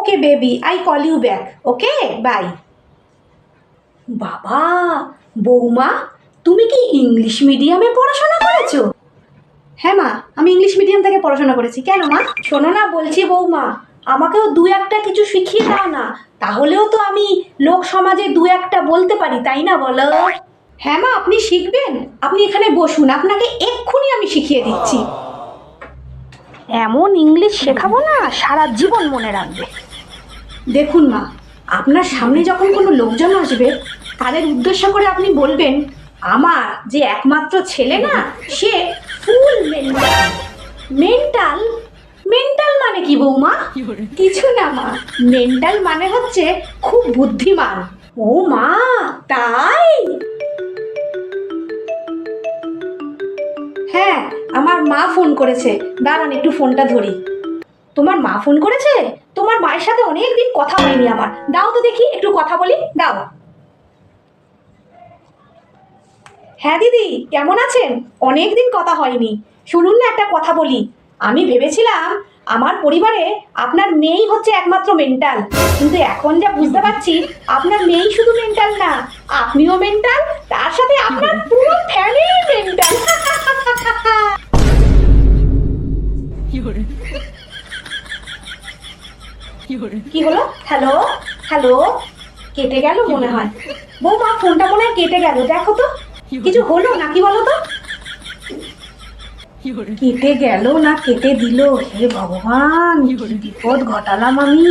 Okay baby, I call you back. Okay, bye. বাবা, বৌমা, তুমি কি ইংলিশ মিডিয়ামে পড়াশোনা করেছো? হ্যাঁ মা, আমি ইংলিশ মিডিয়াম থেকে পড়াশোনা করেছি। কেন মা? শোনো না, বলছি বৌমা, আমাকেও দু একটা কিছু শিখিয়ে দাও না, তাহলেও তো আমি লোক সমাজে দু একটা বলতে পারি, তাই না বলো? হ্যাঁ মা, আপনি শিখবেন, আপনি এখানে বসুন, আপনাকে এক্ষুনি আমি শিখিয়ে দিচ্ছি। এমন ইংলিশ শেখাবো না সারা জীবন মনে রাখবে। দেখুন মা, আপনার সামনে যখন কোনো লোকজন আসবে, তাদের উদ্দেশ্য করে আপনি বলবেন, আমার যে একমাত্র ছেলে না, সে ফুল মেন্টাল। মেন্টাল? মেন্টাল মানে কি বৌমা? কিছু না মা, মেন্টাল মানে হচ্ছে খুব বুদ্ধিমান। ও মা, তাই? হ্যাঁ, আমার মা ফোন করেছে, দাঁড়ান একটু ফোনটা ধরি। তোমার মা ফোন করেছে? তোমার মায়ের সাথে অনেক দিন কথা হয়নি আমার, দাও তো দেখি একটু কথা বলি, দাও। হ্যাঁ দিদি, কেমন আছেন? অনেক দিন কথা হয়নি। শুনুন না, একটা কথা বলি। আমি ভেবেছিলাম আমার পরিবারে আপনার মেয়েই হচ্ছে একমাত্র মেন্টাল, কিন্তু এখন যা বুঝতে পারছি আপনার মেয়েই শুধু মেন্টাল না, আপনিও মেন্টাল, তার সাথে আপনার পুরো ফ্যামিলি মেন্টাল। কি হলো? হ্যালো হ্যালো, কেটে গেল মনে হয়। বৌমা, ফোনটা মনে হয় কেটে গেল, দেখো তো কিছু হলো নাকি বলো তো। কেটে গেল না কেটে দিল? হে ভগবান, কি বিপদ ঘটালাম আমি।